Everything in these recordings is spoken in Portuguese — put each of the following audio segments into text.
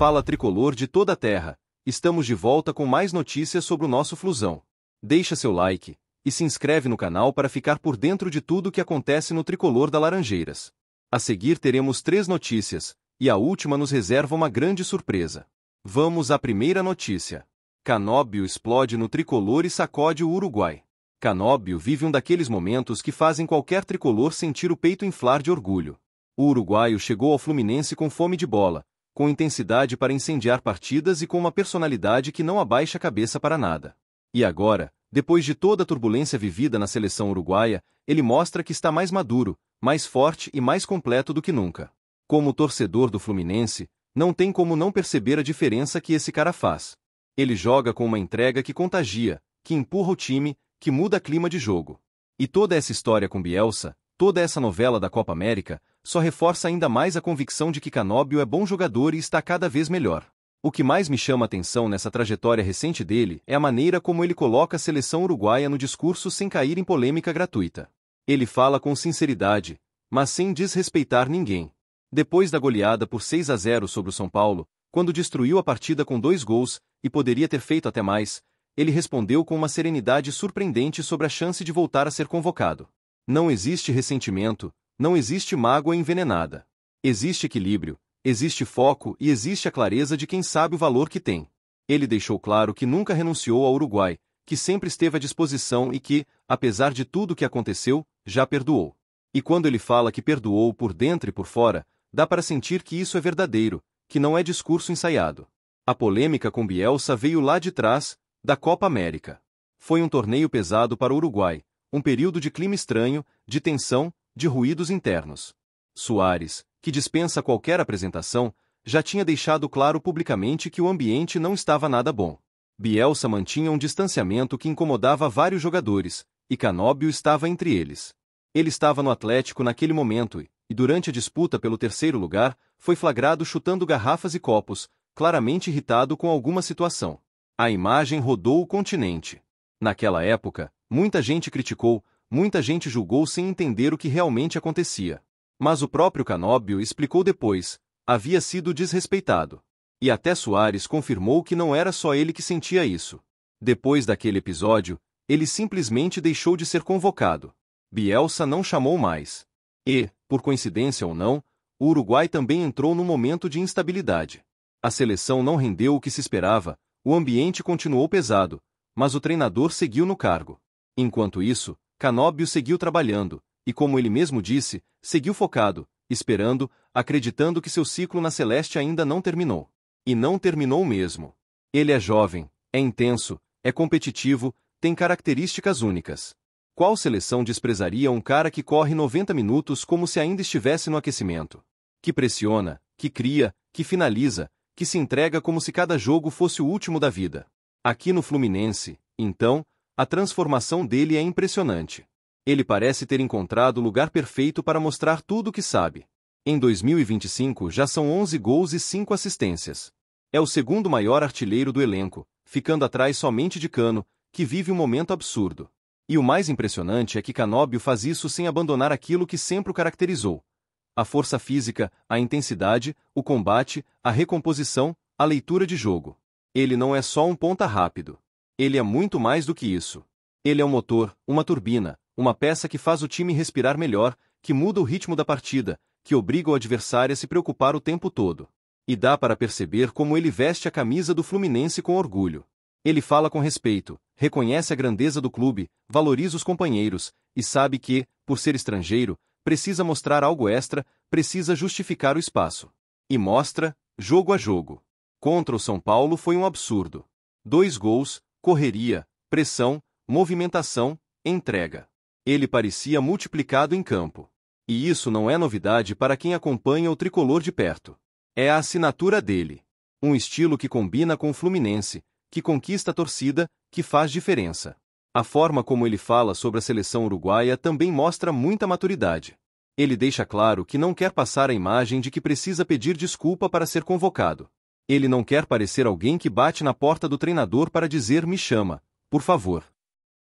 Fala tricolor de toda a terra, estamos de volta com mais notícias sobre o nosso Flusão. Deixa seu like e se inscreve no canal para ficar por dentro de tudo o que acontece no tricolor da Laranjeiras. A seguir teremos 3 notícias, e a última nos reserva uma grande surpresa. Vamos à primeira notícia. Canóbio explode no tricolor e sacode o Uruguai. Canóbio vive um daqueles momentos que fazem qualquer tricolor sentir o peito inflar de orgulho. O uruguaio chegou ao Fluminense com fome de bola, com intensidade para incendiar partidas e com uma personalidade que não abaixa a cabeça para nada. E agora, depois de toda a turbulência vivida na seleção uruguaia, ele mostra que está mais maduro, mais forte e mais completo do que nunca. Como torcedor do Fluminense, não tem como não perceber a diferença que esse cara faz. Ele joga com uma entrega que contagia, que empurra o time, que muda clima de jogo. E toda essa história com Bielsa, toda essa novela da Copa América, só reforça ainda mais a convicção de que Canóbio é bom jogador e está cada vez melhor. O que mais me chama a atenção nessa trajetória recente dele é a maneira como ele coloca a seleção uruguaia no discurso sem cair em polêmica gratuita. Ele fala com sinceridade, mas sem desrespeitar ninguém. Depois da goleada por 6-0 sobre o São Paulo, quando destruiu a partida com 2 gols, e poderia ter feito até mais, ele respondeu com uma serenidade surpreendente sobre a chance de voltar a ser convocado. Não existe ressentimento, não existe mágoa envenenada. Existe equilíbrio, existe foco e existe a clareza de quem sabe o valor que tem. Ele deixou claro que nunca renunciou ao Uruguai, que sempre esteve à disposição e que, apesar de tudo o que aconteceu, já perdoou. E quando ele fala que perdoou por dentro e por fora, dá para sentir que isso é verdadeiro, que não é discurso ensaiado. A polêmica com Bielsa veio lá de trás, da Copa América. Foi um torneio pesado para o Uruguai, um período de clima estranho, de tensão, de ruídos internos. Suárez, que dispensa qualquer apresentação, já tinha deixado claro publicamente que o ambiente não estava nada bom. Bielsa mantinha um distanciamento que incomodava vários jogadores, e Canóbio estava entre eles. Ele estava no Atlético naquele momento e durante a disputa pelo 3º lugar, foi flagrado chutando garrafas e copos, claramente irritado com alguma situação. A imagem rodou o continente. Naquela época, muita gente criticou, muita gente julgou sem entender o que realmente acontecia. Mas o próprio Canóbio explicou depois, havia sido desrespeitado. E até Suárez confirmou que não era só ele que sentia isso. Depois daquele episódio, ele simplesmente deixou de ser convocado. Bielsa não chamou mais. E, por coincidência ou não, o Uruguai também entrou num momento de instabilidade. A seleção não rendeu o que se esperava, o ambiente continuou pesado, mas o treinador seguiu no cargo. Enquanto isso, Canóbio seguiu trabalhando, e como ele mesmo disse, seguiu focado, esperando, acreditando que seu ciclo na Celeste ainda não terminou. E não terminou mesmo. Ele é jovem, é intenso, é competitivo, tem características únicas. Qual seleção desprezaria um cara que corre 90 minutos como se ainda estivesse no aquecimento? Que pressiona, que cria, que finaliza, que se entrega como se cada jogo fosse o último da vida. Aqui no Fluminense, então, a transformação dele é impressionante. Ele parece ter encontrado o lugar perfeito para mostrar tudo o que sabe. Em 2025 já são 11 gols e 5 assistências. É o 2º maior artilheiro do elenco, ficando atrás somente de Cano, que vive um momento absurdo. E o mais impressionante é que Canóbio faz isso sem abandonar aquilo que sempre o caracterizou: a força física, a intensidade, o combate, a recomposição, a leitura de jogo. Ele não é só um ponta rápido. Ele é muito mais do que isso. Ele é um motor, uma turbina, uma peça que faz o time respirar melhor, que muda o ritmo da partida, que obriga o adversário a se preocupar o tempo todo. E dá para perceber como ele veste a camisa do Fluminense com orgulho. Ele fala com respeito, reconhece a grandeza do clube, valoriza os companheiros, e sabe que, por ser estrangeiro, precisa mostrar algo extra, precisa justificar o espaço. E mostra, jogo a jogo. Contra o São Paulo foi um absurdo. 2 gols, correria, pressão, movimentação, entrega. Ele parecia multiplicado em campo. E isso não é novidade para quem acompanha o tricolor de perto. É a assinatura dele. Um estilo que combina com o Fluminense, que conquista a torcida, que faz diferença. A forma como ele fala sobre a seleção uruguaia também mostra muita maturidade. Ele deixa claro que não quer passar a imagem de que precisa pedir desculpa para ser convocado. Ele não quer parecer alguém que bate na porta do treinador para dizer "me chama, por favor".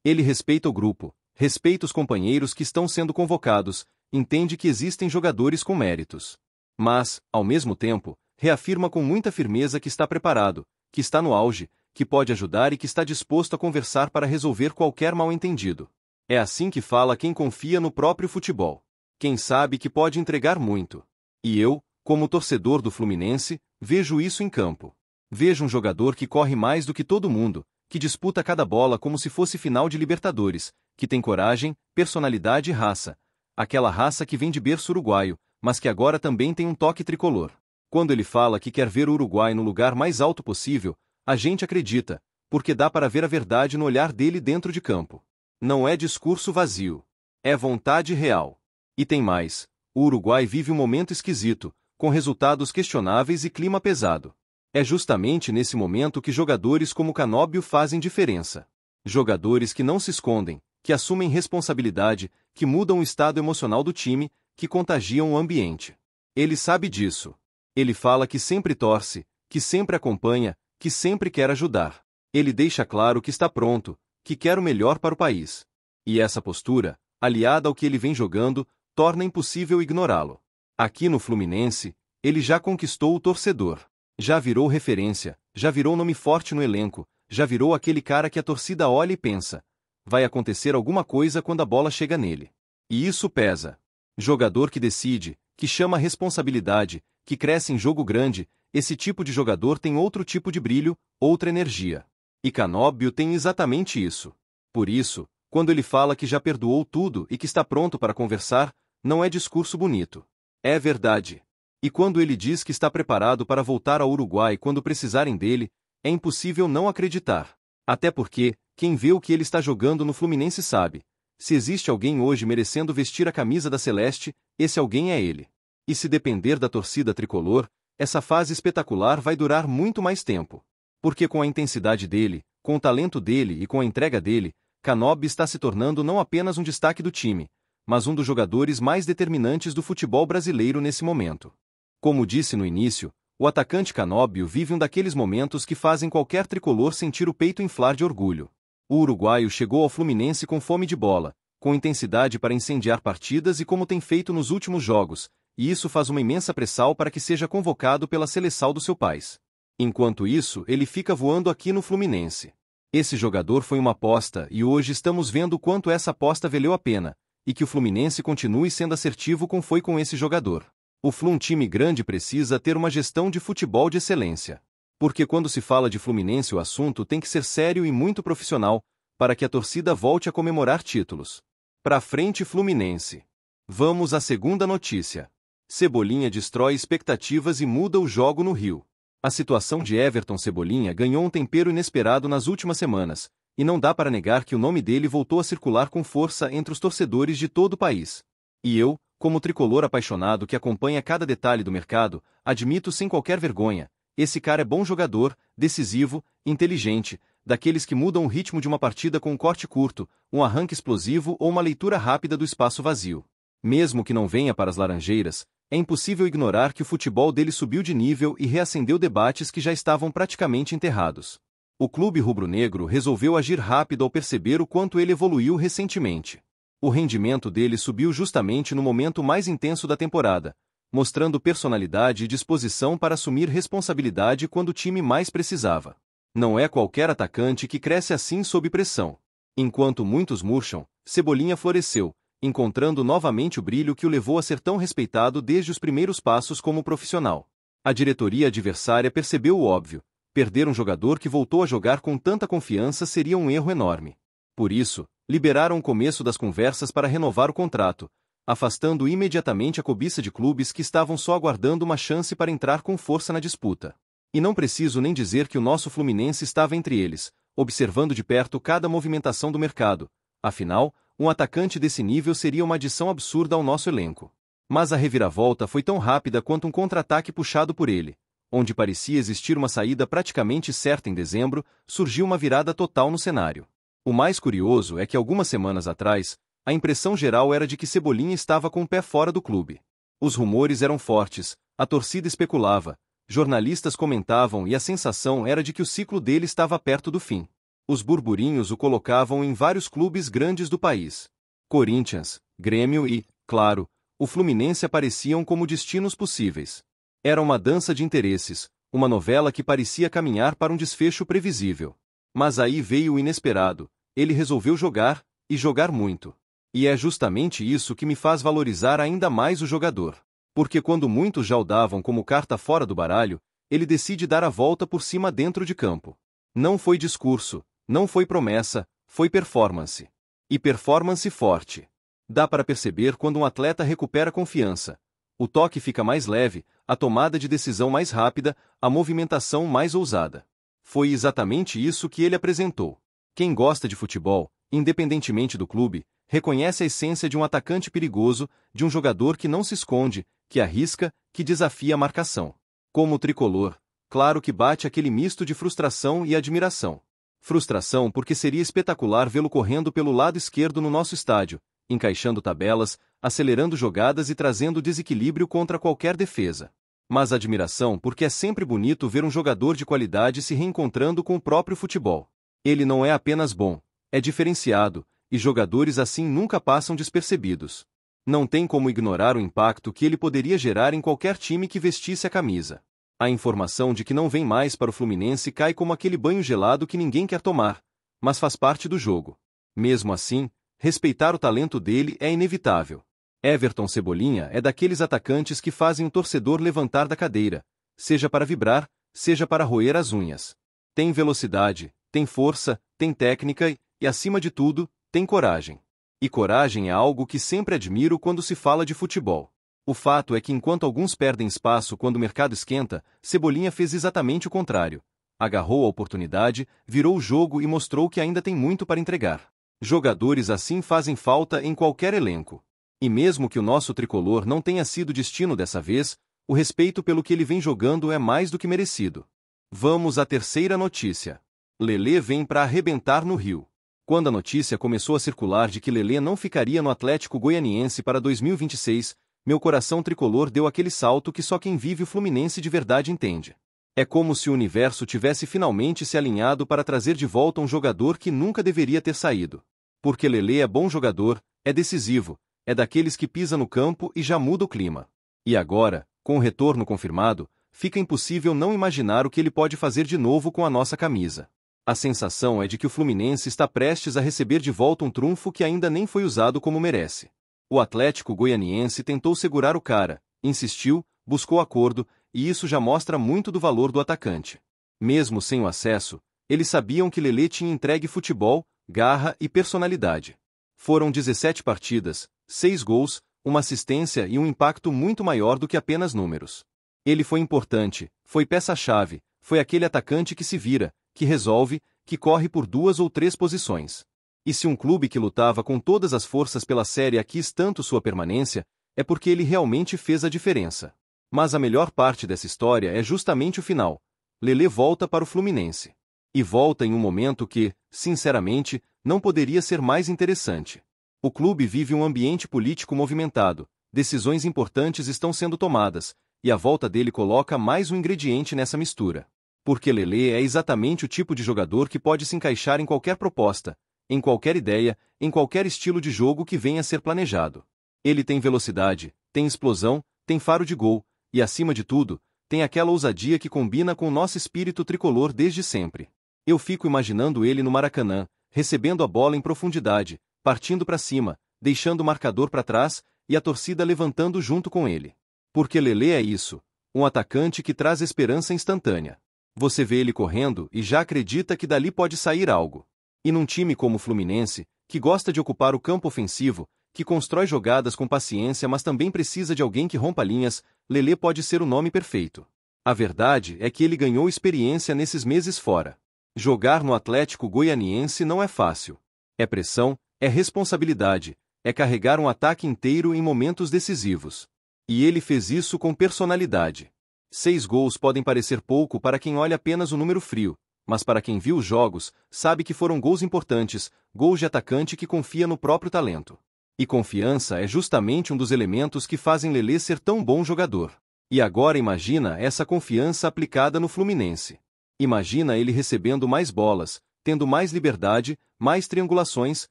Ele respeita o grupo, respeita os companheiros que estão sendo convocados, entende que existem jogadores com méritos. Mas, ao mesmo tempo, reafirma com muita firmeza que está preparado, que está no auge, que pode ajudar e que está disposto a conversar para resolver qualquer mal-entendido. É assim que fala quem confia no próprio futebol. Quem sabe que pode entregar muito. E eu, como torcedor do Fluminense, vejo isso em campo. Vejo um jogador que corre mais do que todo mundo, que disputa cada bola como se fosse final de Libertadores, que tem coragem, personalidade e raça. Aquela raça que vem de berço uruguaio, mas que agora também tem um toque tricolor. Quando ele fala que quer ver o Uruguai no lugar mais alto possível, a gente acredita, porque dá para ver a verdade no olhar dele dentro de campo. Não é discurso vazio. É vontade real. E tem mais. O Uruguai vive um momento esquisito, com resultados questionáveis e clima pesado. É justamente nesse momento que jogadores como Canóbio fazem diferença. Jogadores que não se escondem, que assumem responsabilidade, que mudam o estado emocional do time, que contagiam o ambiente. Ele sabe disso. Ele fala que sempre torce, que sempre acompanha, que sempre quer ajudar. Ele deixa claro que está pronto, que quer o melhor para o país. E essa postura, aliada ao que ele vem jogando, torna impossível ignorá-lo. Aqui no Fluminense, ele já conquistou o torcedor. Já virou referência, já virou nome forte no elenco, já virou aquele cara que a torcida olha e pensa: vai acontecer alguma coisa quando a bola chega nele. E isso pesa. Jogador que decide, que chama a responsabilidade, que cresce em jogo grande, esse tipo de jogador tem outro tipo de brilho, outra energia. E Canóbio tem exatamente isso. Por isso, quando ele fala que já perdoou tudo e que está pronto para conversar, não é discurso bonito. É verdade. E quando ele diz que está preparado para voltar ao Uruguai quando precisarem dele, é impossível não acreditar. Até porque, quem vê o que ele está jogando no Fluminense sabe. Se existe alguém hoje merecendo vestir a camisa da Celeste, esse alguém é ele. E se depender da torcida tricolor, essa fase espetacular vai durar muito mais tempo. Porque com a intensidade dele, com o talento dele e com a entrega dele, Canóbio está se tornando não apenas um destaque do time, mas um dos jogadores mais determinantes do futebol brasileiro nesse momento. Como disse no início, o atacante Canóbio vive um daqueles momentos que fazem qualquer tricolor sentir o peito inflar de orgulho. O uruguaio chegou ao Fluminense com fome de bola, com intensidade para incendiar partidas e como tem feito nos últimos jogos, e isso faz uma imensa pressão para que seja convocado pela seleção do seu país. Enquanto isso, ele fica voando aqui no Fluminense. Esse jogador foi uma aposta e hoje estamos vendo o quanto essa aposta valeu a pena, e que o Fluminense continue sendo assertivo como foi com esse jogador. O Flu, um time grande, precisa ter uma gestão de futebol de excelência. Porque quando se fala de Fluminense o assunto tem que ser sério e muito profissional, para que a torcida volte a comemorar títulos. Pra frente Fluminense. Vamos à segunda notícia. Cebolinha destrói expectativas e muda o jogo no Rio. A situação de Everton Cebolinha ganhou um tempero inesperado nas últimas semanas, e não dá para negar que o nome dele voltou a circular com força entre os torcedores de todo o país. E eu, como tricolor apaixonado que acompanha cada detalhe do mercado, admito sem qualquer vergonha, esse cara é bom jogador, decisivo, inteligente, daqueles que mudam o ritmo de uma partida com um corte curto, um arranque explosivo ou uma leitura rápida do espaço vazio. Mesmo que não venha para as Laranjeiras, é impossível ignorar que o futebol dele subiu de nível e reacendeu debates que já estavam praticamente enterrados. O clube rubro-negro resolveu agir rápido ao perceber o quanto ele evoluiu recentemente. O rendimento dele subiu justamente no momento mais intenso da temporada, mostrando personalidade e disposição para assumir responsabilidade quando o time mais precisava. Não é qualquer atacante que cresce assim sob pressão. Enquanto muitos murcham, Cebolinha floresceu, encontrando novamente o brilho que o levou a ser tão respeitado desde os primeiros passos como profissional. A diretoria adversária percebeu o óbvio: perder um jogador que voltou a jogar com tanta confiança seria um erro enorme. Por isso, liberaram o começo das conversas para renovar o contrato, afastando imediatamente a cobiça de clubes que estavam só aguardando uma chance para entrar com força na disputa. E não preciso nem dizer que o nosso Fluminense estava entre eles, observando de perto cada movimentação do mercado. Afinal, um atacante desse nível seria uma adição absurda ao nosso elenco. Mas a reviravolta foi tão rápida quanto um contra-ataque puxado por ele. Onde parecia existir uma saída praticamente certa em dezembro, surgiu uma virada total no cenário. O mais curioso é que algumas semanas atrás, a impressão geral era de que Cebolinha estava com o pé fora do clube. Os rumores eram fortes, a torcida especulava, jornalistas comentavam e a sensação era de que o ciclo dele estava perto do fim. Os burburinhos o colocavam em vários clubes grandes do país. Corinthians, Grêmio e, claro, o Fluminense apareciam como destinos possíveis. Era uma dança de interesses, uma novela que parecia caminhar para um desfecho previsível. Mas aí veio o inesperado, ele resolveu jogar, e jogar muito. E é justamente isso que me faz valorizar ainda mais o jogador. Porque quando muitos já o davam como carta fora do baralho, ele decide dar a volta por cima dentro de campo. Não foi discurso, não foi promessa, foi performance. E performance forte. Dá para perceber quando um atleta recupera confiança. O toque fica mais leve, a tomada de decisão mais rápida, a movimentação mais ousada. Foi exatamente isso que ele apresentou. Quem gosta de futebol, independentemente do clube, reconhece a essência de um atacante perigoso, de um jogador que não se esconde, que arrisca, que desafia a marcação. Como o tricolor, claro que bate aquele misto de frustração e admiração. Frustração porque seria espetacular vê-lo correndo pelo lado esquerdo no nosso estádio, encaixando tabelas, acelerando jogadas e trazendo desequilíbrio contra qualquer defesa. Mas admiração porque é sempre bonito ver um jogador de qualidade se reencontrando com o próprio futebol. Ele não é apenas bom, é diferenciado, e jogadores assim nunca passam despercebidos. Não tem como ignorar o impacto que ele poderia gerar em qualquer time que vestisse a camisa. A informação de que não vem mais para o Fluminense cai como aquele banho gelado que ninguém quer tomar, mas faz parte do jogo. Mesmo assim, respeitar o talento dele é inevitável. Everton Cebolinha é daqueles atacantes que fazem o torcedor levantar da cadeira, seja para vibrar, seja para roer as unhas. Tem velocidade, tem força, tem técnica e, acima de tudo, tem coragem. E coragem é algo que sempre admiro quando se fala de futebol. O fato é que enquanto alguns perdem espaço quando o mercado esquenta, Cebolinha fez exatamente o contrário. Agarrou a oportunidade, virou o jogo e mostrou que ainda tem muito para entregar. Jogadores assim fazem falta em qualquer elenco. E mesmo que o nosso tricolor não tenha sido destino dessa vez, o respeito pelo que ele vem jogando é mais do que merecido. Vamos à terceira notícia. Lelê vem para arrebentar no Rio. Quando a notícia começou a circular de que Lelê não ficaria no Atlético Goianiense para 2026, meu coração tricolor deu aquele salto que só quem vive o Fluminense de verdade entende. É como se o universo tivesse finalmente se alinhado para trazer de volta um jogador que nunca deveria ter saído. Porque Lelê é bom jogador, é decisivo, é daqueles que pisa no campo e já muda o clima. E agora, com o retorno confirmado, fica impossível não imaginar o que ele pode fazer de novo com a nossa camisa. A sensação é de que o Fluminense está prestes a receber de volta um trunfo que ainda nem foi usado como merece. O Atlético Goianiense tentou segurar o cara, insistiu, buscou acordo, e isso já mostra muito do valor do atacante. Mesmo sem o acesso, eles sabiam que Lelê tinha entregue futebol, garra e personalidade. Foram 17 partidas, 6 gols, uma assistência e um impacto muito maior do que apenas números. Ele foi importante, foi peça-chave, foi aquele atacante que se vira, que resolve, que corre por 2 ou 3 posições. E se um clube que lutava com todas as forças pela Série A quis tanto sua permanência, é porque ele realmente fez a diferença. Mas a melhor parte dessa história é justamente o final. Lelê volta para o Fluminense. E volta em um momento que, sinceramente, não poderia ser mais interessante. O clube vive um ambiente político movimentado, decisões importantes estão sendo tomadas, e a volta dele coloca mais um ingrediente nessa mistura. Porque Lelê é exatamente o tipo de jogador que pode se encaixar em qualquer proposta, em qualquer ideia, em qualquer estilo de jogo que venha a ser planejado. Ele tem velocidade, tem explosão, tem faro de gol, e acima de tudo, tem aquela ousadia que combina com o nosso espírito tricolor desde sempre. Eu fico imaginando ele no Maracanã, recebendo a bola em profundidade, partindo para cima, deixando o marcador para trás, e a torcida levantando junto com ele. Porque Lelê é isso, um atacante que traz esperança instantânea. Você vê ele correndo e já acredita que dali pode sair algo. E num time como o Fluminense, que gosta de ocupar o campo ofensivo, que constrói jogadas com paciência mas também precisa de alguém que rompa linhas, Lelê pode ser o nome perfeito. A verdade é que ele ganhou experiência nesses meses fora. Jogar no Atlético Goianiense não é fácil. É pressão, é responsabilidade, é carregar um ataque inteiro em momentos decisivos. E ele fez isso com personalidade. 6 gols podem parecer pouco para quem olha apenas o número frio, mas para quem viu os jogos, sabe que foram gols importantes, gols de atacante que confia no próprio talento. E confiança é justamente um dos elementos que fazem Lelê ser tão bom jogador. E agora imagina essa confiança aplicada no Fluminense. Imagina ele recebendo mais bolas, tendo mais liberdade, mais triangulações,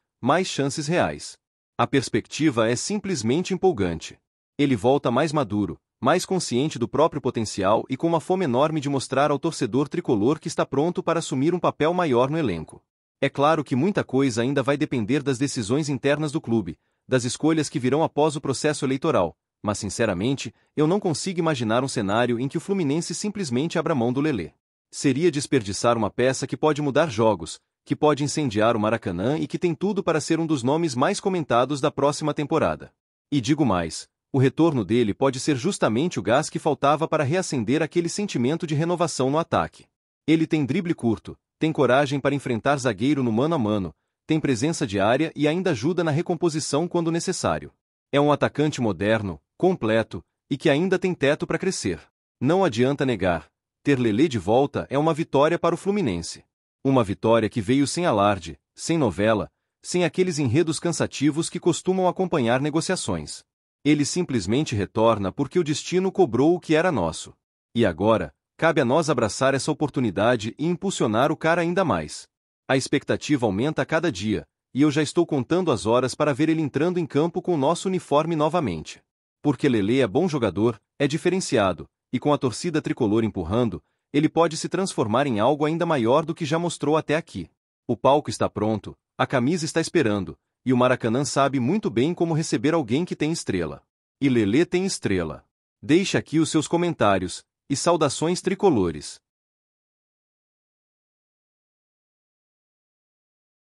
mais chances reais. A perspectiva é simplesmente empolgante. Ele volta mais maduro, mais consciente do próprio potencial e com uma fome enorme de mostrar ao torcedor tricolor que está pronto para assumir um papel maior no elenco. É claro que muita coisa ainda vai depender das decisões internas do clube, das escolhas que virão após o processo eleitoral, mas sinceramente, eu não consigo imaginar um cenário em que o Fluminense simplesmente abra mão do Lelê. Seria desperdiçar uma peça que pode mudar jogos, que pode incendiar o Maracanã e que tem tudo para ser um dos nomes mais comentados da próxima temporada. E digo mais, o retorno dele pode ser justamente o gás que faltava para reacender aquele sentimento de renovação no ataque. Ele tem drible curto, tem coragem para enfrentar zagueiro no mano a mano, tem presença de área e ainda ajuda na recomposição quando necessário. É um atacante moderno, completo, e que ainda tem teto para crescer. Não adianta negar, ter Lelê de volta é uma vitória para o Fluminense. Uma vitória que veio sem alarde, sem novela, sem aqueles enredos cansativos que costumam acompanhar negociações. Ele simplesmente retorna porque o destino cobrou o que era nosso. E agora, cabe a nós abraçar essa oportunidade e impulsionar o cara ainda mais. A expectativa aumenta a cada dia, e eu já estou contando as horas para ver ele entrando em campo com o nosso uniforme novamente. Porque Lelê é bom jogador, é diferenciado, e com a torcida tricolor empurrando, ele pode se transformar em algo ainda maior do que já mostrou até aqui. O palco está pronto, a camisa está esperando, e o Maracanã sabe muito bem como receber alguém que tem estrela. E Lelê tem estrela. Deixe aqui os seus comentários, e saudações tricolores.